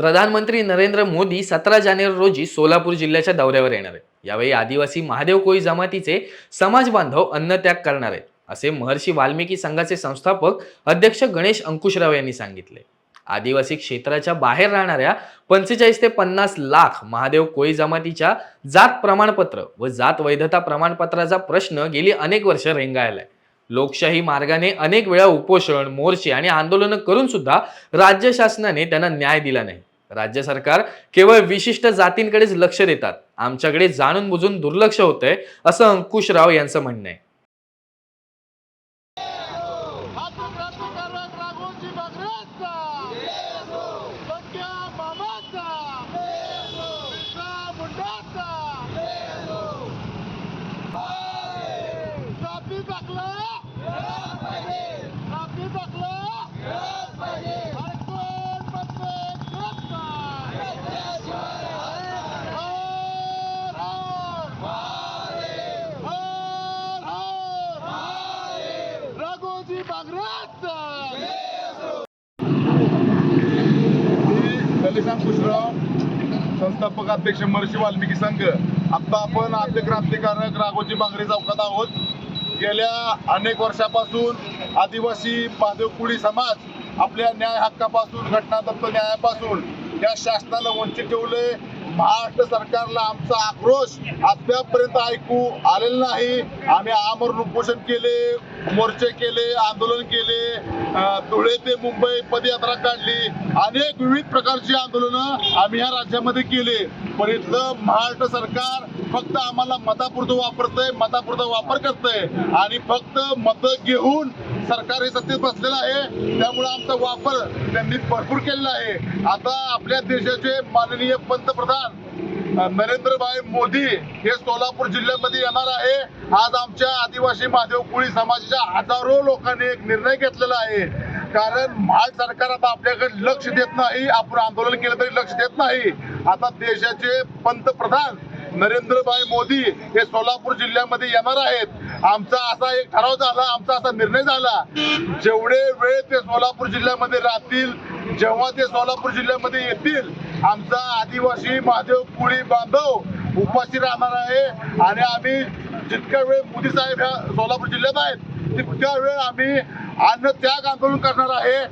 प्रधानमंत्री नरेंद्र मोदी 17 जानेवारी रोजी सोलापूर जिल्ह्याच्या दौऱ्यावर येणार आहेत. यावेळी आदिवासी महादेव कोळी जमातीचे समाज बांधव अन्नत्याग करणार आहेत, असे महर्षी वाल्मिकी संघाचे संस्थापक अध्यक्ष गणेश अंकुशराव यांनी सांगितले. आदिवासी क्षेत्राच्या बाहेर राहणाऱ्या 45 ते 50 लाख महादेव कोळी जमातीच्या जात प्रमाणपत्र व जात वैधता प्रमाणपत्राचा प्रश्न गेली अनेक वर्ष रेंगाळलाय. लोकशाही मार्गाने अनेक वेळा उपोषण, मोर्चे आणि आंदोलनं करून सुद्धा राज्य शासनाने त्यांना न्याय दिला नाही. राज्य सरकार केवळ विशिष्ट जातींकडेच लक्ष देतात, आमच्याकडे जाणून बुजून दुर्लक्ष होतंय, असं अंकुशराव यांचं म्हणणं आहे. गणेश अंकुशराव, संस्थापक अध्यक्ष महर्षी वाल्मिकी संघ. आता आपण आद्य क्रांतिकारक राघोजी बांगरे चौकात आहोत. गेल्या अनेक वर्षापासून आदिवासी महादेव कोळी समाज आपल्या न्याय हक्कापासून, घटनादत्त न्यायापासून या शासनाला वंचित ठेवले. महाराष्ट्र सरकारला आमचा आक्रोश अद्यापपर्यंत ऐकू आलेला नाही. आम्ही आमरण उपोषण केले, मोर्चे केले, आंदोलन केले, धुळे ते मुंबई पदयात्रा काढली, अनेक विविध प्रकारची आंदोलनं आम्ही या राज्यामध्ये केले. पण इथलं महाराष्ट्र सरकार फक्त आम्हाला मतापुरतं वापरतंय, मतापुरता वापर करतंय आणि फक्त मतं घेऊन सरकार हे सत्तेत बसलेलं आहे. त्यामुळे आमचा वापर त्यांनी भरपूर केलेला आहे. आता आपल्या देशाचे माननीय पंतप्रधान नरेंद्रभाई मोदी हे सोलापूर जिल्ह्यामध्ये येणार आहे. आज आमच्या आदिवासी महादेव कोळी समाजाच्या हजारो लोकांनी एक निर्णय घेतलेला आहे. कारण महाराष्ट्र सरकार आता आपल्याकडे लक्ष देत नाही. आपण आंदोलन केलं तरी लक्ष देत नाही. आता देशाचे पंतप्रधान नरेंद्रभाई मोदी हे सोलापूर जिल्ह्यामध्ये येणार आहेत. आमचा असा एक ठराव झाला, आमचा असा निर्णय झाला, जेवढे वेळ ते सोलापूर जिल्ह्यामध्ये राहतील, जेव्हा ते सोलापूर जिल्ह्यामध्ये येतील, आमचा आदिवासी महादेव कोळी बांधव उपाशी राहणार आहे. आणि आम्ही जितका वेळ मोदी साहेब ह्या सोलापूर जिल्ह्यात आहेत, तितक्या वेळ आम्ही अन्नत्याग आंदोलन करणार आहे.